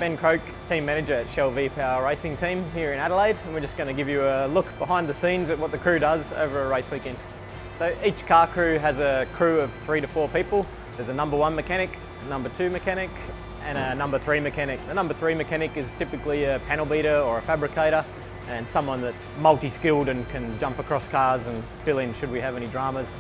Ben Croke, team manager at Shell V-Power Racing Team here in Adelaide, and we're just going to give you a look behind the scenes at what the crew does over a race weekend. So each car crew has a crew of 3 to 4 people. There's a number 1 mechanic, a number 2 mechanic, and a number 3 mechanic. The number 3 mechanic is typically a panel beater or a fabricator, and someone that's multi-skilled and can jump across cars and fill in should we have any dramas.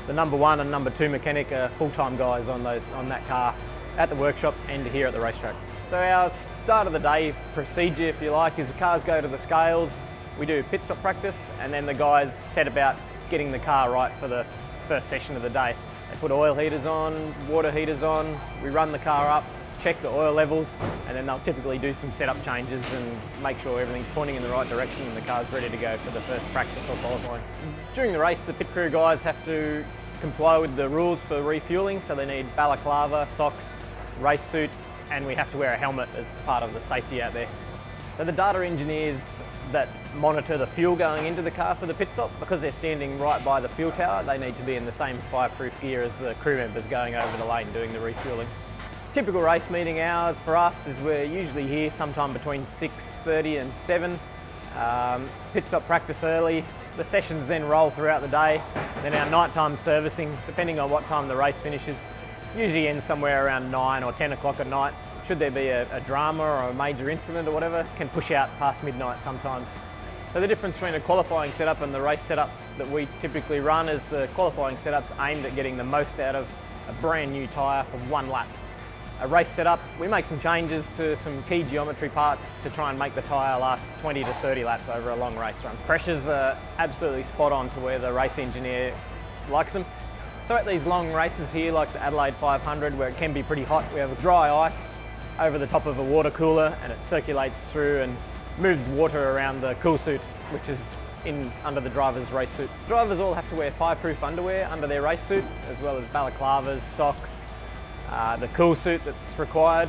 The number 1 and number 2 mechanic are full-time guys on that car at the workshop and here at the racetrack. So our start of the day procedure, if you like, is the cars go to the scales, we do pit stop practice, and then the guys set about getting the car right for the first session of the day. They put oil heaters on, water heaters on, we run the car up, check the oil levels, and then they'll typically do some setup changes and make sure everything's pointing in the right direction and the car's ready to go for the first practice or qualifying. During the race, the pit crew guys have to comply with the rules for refueling, so they need balaclava, socks, race suit, and we have to wear a helmet as part of the safety out there. So the data engineers that monitor the fuel going into the car for the pit stop, because they're standing right by the fuel tower, they need to be in the same fireproof gear as the crew members going over the lane doing the refueling. Typical race meeting hours for us is we're usually here sometime between 6:30 and 7. Pit stop practice early. The sessions then roll throughout the day. Then our nighttime servicing, depending on what time the race finishes, usually ends somewhere around 9 or 10 o'clock at night. Should there be a drama or a major incident or whatever, can push out past midnight sometimes. So the difference between a qualifying setup and the race setup that we typically run is the qualifying setup's aimed at getting the most out of a brand new tyre for one lap. A race setup, we make some changes to some key geometry parts to try and make the tyre last 20 to 30 laps over a long race run. Pressures are absolutely spot on to where the race engineer likes them. So at these long races here, like the Adelaide 500, where it can be pretty hot, we have dry ice over the top of a water cooler, and it circulates through and moves water around the cool suit, which is under the driver's race suit. Drivers all have to wear fireproof underwear under their race suit, as well as balaclavas, socks, the cool suit that's required.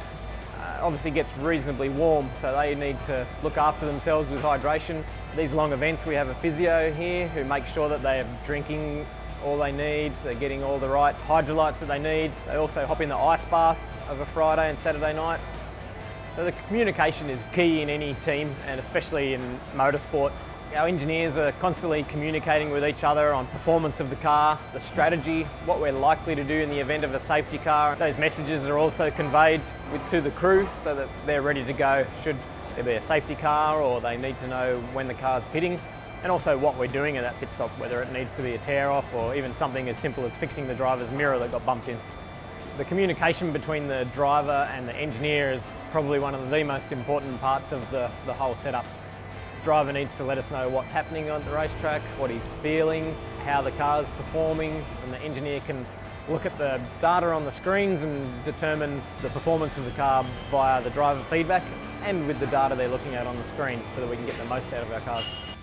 Obviously gets reasonably warm, so they need to look after themselves with hydration. These long events, we have a physio here who makes sure that they are drinking all they need, they're getting all the right hydrolytes that they need. They also hop in the ice bath of a Friday and Saturday night. So the communication is key in any team, and especially in motorsport. Our engineers are constantly communicating with each other on performance of the car, the strategy, what we're likely to do in the event of a safety car. Those messages are also conveyed to the crew so that they're ready to go should there be a safety car or they need to know when the car's pitting, and also what we're doing at that pit stop, whether it needs to be a tear off or even something as simple as fixing the driver's mirror that got bumped in. The communication between the driver and the engineer is probably one of the most important parts of the whole setup. The driver needs to let us know what's happening on the racetrack, what he's feeling, how the car's performing, and the engineer can look at the data on the screens and determine the performance of the car via the driver feedback and with the data they're looking at on the screen so that we can get the most out of our cars.